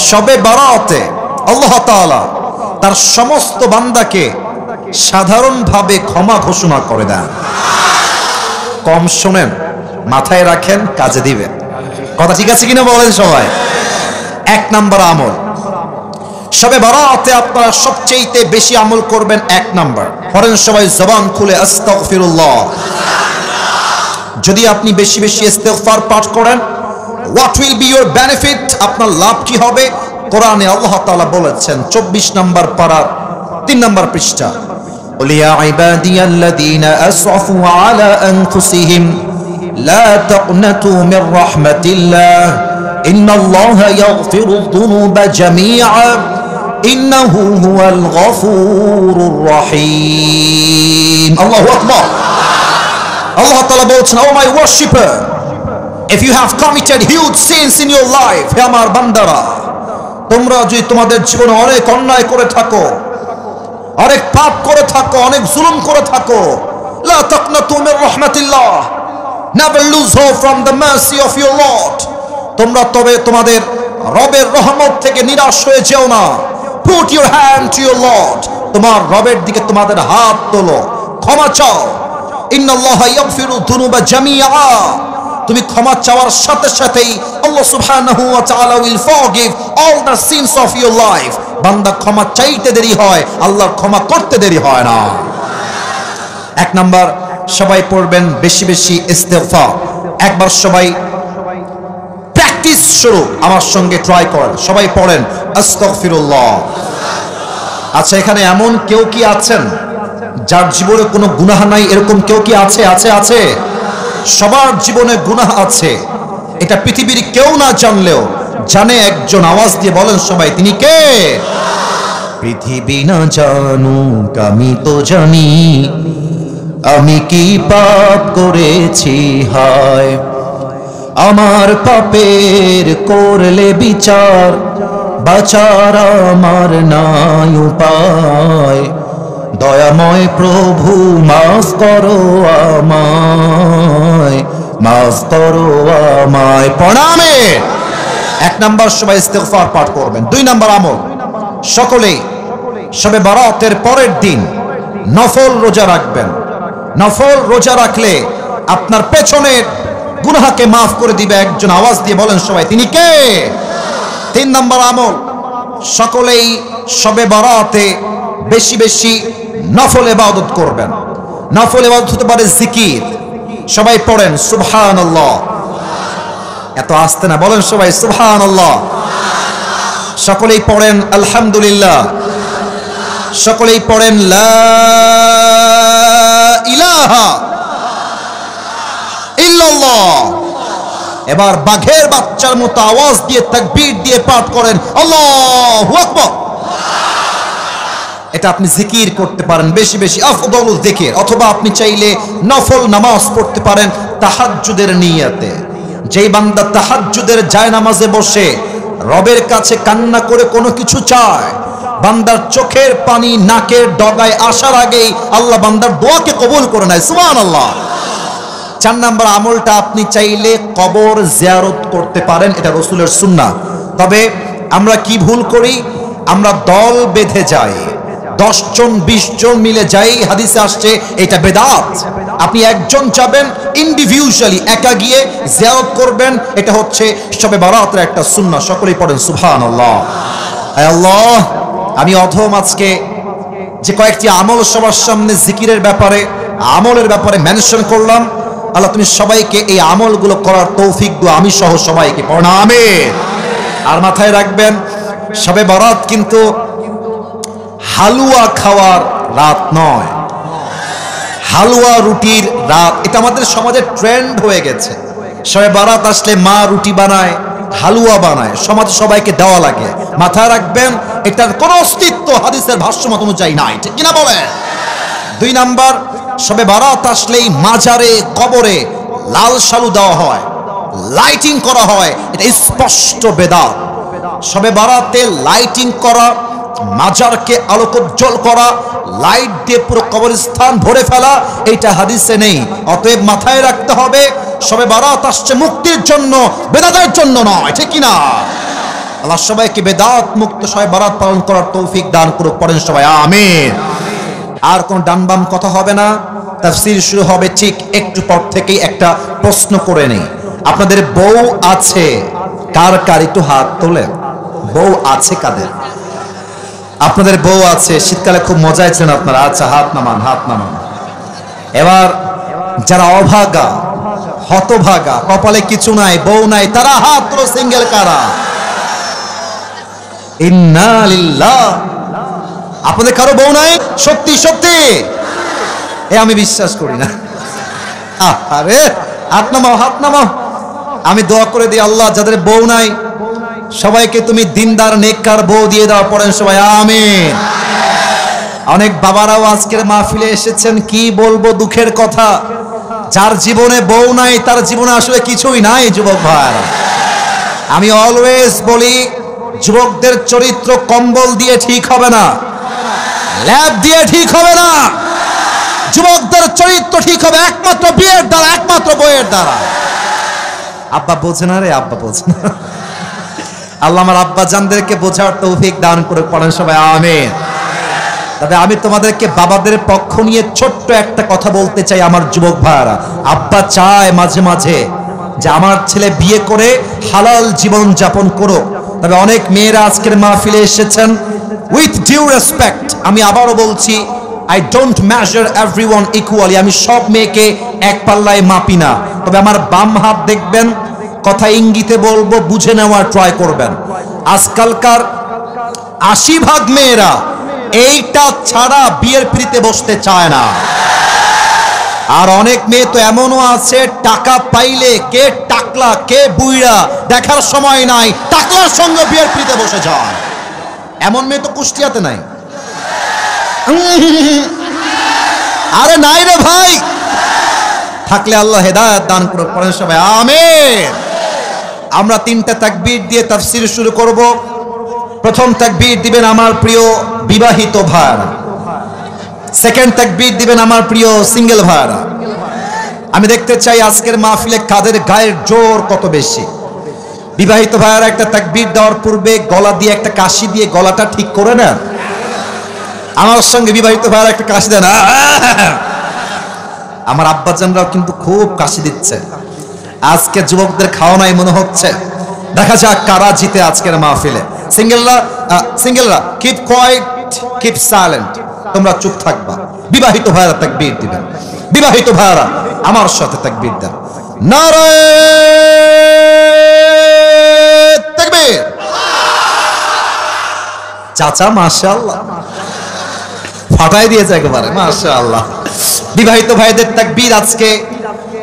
শবে বারাতে আল্লাহ তাআলা তার সমস্ত বান্দাকে সাধারণভাবে ক্ষমা ঘোষণা করে দেন। কম শোনেন, মাথায় রাখেন, কাজে দিবেন। কথা ঠিক আছে কিনা বলেন সবাই। এক নাম্বার আমল, শবে বারাতে আপনারা সবচেয়ে বেশি আমল করবেন। এক নাম্বার পড়েন সবাই জবান খুলে আস্তাগফিরুল্লাহ। যদি আপনি বেশি বেশি ইস্তেগফার পাঠ করেন, what will be your benefit, আপনার লাভ কি হবে? কোরআনে আল্লাহ তাআলা বলেছেন 24 নম্বর পারা 3 নম্বর পৃষ্ঠা, قل يا عبادي الذين أسرفوا على أنفسهم لا تقنطوا من رحمة الله إن الله يغفر الذنوب جميعا إنه هو الغفور الرحيم. الله أكبر. Allah Ta'ala বলছেন, oh my worshipper, if you have committed huge sins in your life, হে আমার বান্দারা, তোমরা যদি তোমাদের জীবনে অনেক অন্যায় করে থাকো, অনেক পাপ করে থাকো, অনেক জুলুম করে থাকো, লা তাকনাতু Mir রাহমাতিল্লাহ, never lose hope from the mercy of your Lord. তোমরা তবে তোমাদের রবের রহমত থেকে নিরাশ হয়ে যেও না। Put your hand to your Lord, তোমার রবের দিকে তোমাদের হাত তোলো, ক্ষমা চাও। ইন্নাল্লাহা ইয়াগফিরু যুনুবা জামিআ, তুমি ক্ষমা চাওয়ার সাথে সাথেই আল্লাহ সুবহানাহু ওয়া তাআলা will forgive all the sins of your life. বান্দা ক্ষমা চাইতে দেরি হয়, আল্লাহর ক্ষমা করতে দেরি হয় না। এক নাম্বার, সবাই পড়বেন বেশি বেশি ইস্তেগফার। একবার সবাই প্র্যাকটিস শুরু, আমার সঙ্গে ট্রাই করেন। সবাই পড়েন আস্তাগফিরুল্লাহ। আচ্ছা, এখানে এমন কেউ কি আছেন যার জীবনে কোনো গুনাহ নাই? এরকম কেউ কি আছে? আছে আছে সবার জীবনে গুনাহ আছে, এটা পৃথিবীর কেউ না জানলেও জানে একজন। আওয়াজ দিয়ে বলেন সবাই, তিনি কে? পৃথিবী না জানুক আমি তো জানি, আমি কি পাপ করেছি হায়, আমার পাপের করলে বিচার, বাঁচার আমার নাই উপায়, দয়াময় প্রভু মাফ করো আমায়, মাফ করো আমায়। প্রণামে এক নাম্বার সবাই ইস্তেগফার পাঠ করবেন। 2 নাম্বার আমল, সকলেই শবে বারাতের পরের দিন নফল রোজা রাখবেন। নফল রোজা রাখলে আপনার পেছনের গুনাহকে মাফ করে দিবে একজন। আওয়াজ দিয়ে বলেন সবাই, তিনি কে? 3 নাম্বার আমল, সকলেই শবে বারাতে বেশি বেশি নফল ইবাদত করবেন। নফল ইবাদত হতে পারে জিকির। সবাই পড়েন সুবহানাল্লাহ। এত আস্তে না, বলেন সবাই সুবহানাল্লাহ। সকলেই পড়েন আলহামদুলিল্লাহ। সকলেই পড়েন লা ইলাহা ইল্লাল্লাহ। এবার বাঘের বাচ্চার মতো আওয়াজ দিয়ে তাকবীর দিয়ে পাঠ করেন আল্লাহু আকবার। এটা আপনি জিকির করতে পারেন বেশি বেশি, আফদলুল জিকির। অথবা আপনি চাইলে নফল নামাজ পড়তে পারেন তাহাজ্জুদের নিয়তে। যেই বান্দা তাহাজ্জুদের জায়নামাজে বসে রবের কাছে কান্না করে কোনো কিছু চায়, বান্দার চোখের পানি নাকের ডগায় আসার আগেই আল্লাহ বান্দার দোয়াকে কবুল করে নেয়। সুবহানাল্লাহ। 4 নাম্বার আমলটা, আপনি চাইলে কবর জিয়ারত করতে পারেন, এটা রাসূলের সুন্নাহ। তবে আমরা কি ভুল করি? আমরা দল বেঁধে যাই, 10 জন 20 জন মিলে যাই, হাদিসে আসছে এটা বেদাত। আপনি একজন যাবেন ইন্ডিভিজুয়ালি, একা গিয়ে জিয়ারত করবেন, এটা হচ্ছে শবে বারাতের একটা সুন্নাহ। সকলেই পড়েন সুবহানাল্লাহ। আয় আল্লাহ, আমি অধম আজকে যে কয়েকটি আমল সবার সামনে জিকিরের ব্যাপারে, আমলের ব্যাপারে মেনশন করলাম, আল্লাহ তুমি সবাইকে এই আমলগুলো করার তৌফিক দাও, আমি সহ সবাইকে। পড়েন আমিন। আর মাথায় রাখবেন, শবে বারাত কিন্তু হালুয়া খাওয়ার রাত নয়, হালুয়া রুটির রাত। এটা আমাদের সমাজে ট্রেন্ড হয়ে গেছে। শবে বারাত আসলে মা রুটি বানায়, হালুয়া বানায়, সমাজে সবাইকে দেওয়া লাগে। মাথায় রাখবেন, এটার কোনো অস্তিত্ব হাদিসের ভাষ্যমত অনুযায়ী নাই, ঠিক কিনা বলেন? 2 নাম্বার, শবে বারাত আসলেই মাজারে কবরে লাল শালু দেওয়া হয়, লাইটিং করা হয়, এটা স্পষ্ট বেদাত। শবে বারাতে লাইটিং করা, মাজারকে আলোকোজ্জ্বল করা, লাইট দিয়ে পুরো কবরস্থান ভরে ফেলা, এটা হাদিসে নেই। অতএব মাথায় রাখতে হবে, শবে বারাত আসছে মুক্তির জন্য, বেদাতের জন্য নয়, ঠিক কিনা? আল্লাহ সবাইকে বেদাত মুক্ত সবাই বারাত পালন করার তৌফিক দান করুক। পড়েন সবাই আমিন। আর কোন ডান বাম কথা হবে না, তাফসীর শুরু হবে ঠিক একটু পর থেকেই। একটা প্রশ্ন করে নেই, আপনাদের বউ আছে কার কার? একটু হাত তোলেন। বউ আছে কাদের? আপনাদের বউ আছে, শীতকালে খুব মজায় ছিলেন আপনারা। আচ্ছা, হাত নামান, হাত নামান। এবার যারা অভাগা, হতভাগা, কপালে কিছু নাই, বউ নাই, তারা হাত তোলো। সিঙ্গেল কারা? ইন্না লিল্লাহ। আপনাদের কারো বউ নাই? সত্যি সত্যি? এ আমি বিশ্বাস করি না। আরে হাত নামাও, হাত নামাও। আমি দোয়া করে দিই, আল্লাহ যাদের বউ নাই সবাইকে তুমি দিনদার নেককার বউ দিয়ে দাও। পড়েন সবাই আমিন। অনেক বাবারাও আজকের মাহফিলে এসেছেন, কি বলবো দুঃখের কথা, যার জীবনে বউ নাই তার জীবনে আসলে কিছুই নাই। যুবক ভাইরা, আমি অলওয়েজ বলি, যুবকদের চরিত্র কম্বল দিয়ে ঠিক হবে না, ল্যাব দিয়ে ঠিক হবে না। যুবকদের চরিত্র ঠিক হবে একমাত্র বিয়ের দ্বারা, একমাত্র বইয়ের দ্বারা। আব্বা বোঝে না রে, আব্বা বোঝে না। আল্লাহ আমার আব্বা জানদেরকে বোঝার তৌফিক দান করে। পড়েন সবাই আমিন। তবে আমি তোমাদেরকে বাবাদের পক্ষ নিয়ে ছোট্ট একটা কথা বলতে চাই। আমার যুবক ভাইরা, আব্বা চায় মাঝে মাঝে যে আমার ছেলে বিয়ে করে হালাল জীবন যাপন করো। তবে অনেক মেয়েরা আজকের মাহফিলে এসেছেন, উইথ ডিউ রেসপেক্ট আমি আবারও বলছি, I don't measure everyone equally. আমি সব মেয়েকে এক পাল্লায় মাপি না। তবে আমার বাম হাত দেখবেন, কথা ইঙ্গিতে বলবো, বুঝে নেওয়ার ট্রাই করবেন। আজকালকার ৮০% মেয়েরা এইটা ছাড়া বিয়ের পিড়িতে বসতে চায় না। আর অনেক মেয়ে তো এমনও আছে, টাকা পাইলে কে টাকলা কে বুইড়া দেখার সময় নাই, টাকলার সঙ্গে বিয়ের পিড়িতে বসে যায়। এমন মেয়ে তো কুষ্টিয়াতে নাই। আরে নাই রে ভাই, থাকলে আল্লাহ হেদায়েত দান করুক। পড়েন সবাই আমিন। আমরা 3টা তাকবীর দিয়ে তাফসীর শুরু করব। প্রথম তাকবীর দিবেন আমার প্রিয় বিবাহিত ভাইরা, সেকেন্ড তাকবীর দিবেন আমার প্রিয় সিঙ্গেল ভাইরা। আমি দেখতে চাই আজকের মাহফিলে কাদের গায়ের জোর কত বেশি। বিবাহিত ভাইরা একটা তাকবীর দেওয়ার পূর্বে গলা দিয়ে একটা কাশি দিয়ে গলাটা ঠিক করে নেন। আমার সঙ্গে বিবাহিত ভাইরা একটা কাশি দেন। আমার আব্বাজানরাও কিন্তু খুব কাশি দিচ্ছে। আজকে যুবকদের খাওয়া নাই মনে হচ্ছে। দেখা যাক কারা জিতে আজকের মাহফিলে। সিঙ্গেলরা কিপ কোয়াইট, কিপ সাইলেন্ট, তোমরা চুপ থাকবা। বিবাহিত ভাইরা তাকবীর দিবেন। বিবাহিত ভাইরা আমার সাথে তাকবীর দেন। নারে তাকবীর। চাচা মাশাআল্লাহ ফাটাই দিয়েছে একেবারে, মাশাআল্লাহ। বিবাহিত ভাইদের তাকবীর আজকে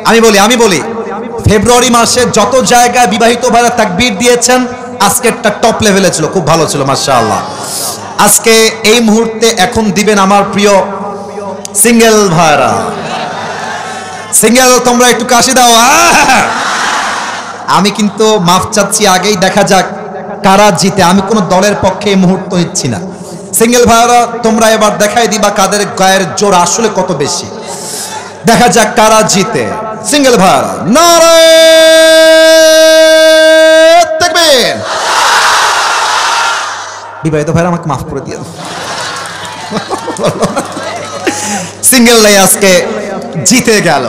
আমি বলি ফেব্রুয়ারি মাসে যত জায়গায় বিবাহিত ভাইরা তাকবীর দিয়েছেন, আজকেরটা টপ লেভেলে ছিল, খুব ভালো ছিল, মাশাআল্লাহ। আজকে এই মুহূর্তে এখন দিবেন আমার প্রিয় সিঙ্গেল ভাইরা। সিঙ্গেল তোমরা একটু কাশি দাও। আমি কিন্তু মাফ চাচ্ছি, আগেই দেখা যাক কারা জিতে। আমি কোনো দলের পক্ষে এই মুহূর্ত নিচ্ছি না। সিঙ্গেল ভাইরা তোমরা এবার দেখাই দিবা কাদের গায়ের জোর আসলে কত বেশি। দেখা যাক কারা জিতে। সিঙ্গেল ভাইরা নারে তাকবীর। বিবাহিত ভাইরা আমাকে মাফ করে দিও। সিঙ্গেল আজকে জিতে গেল।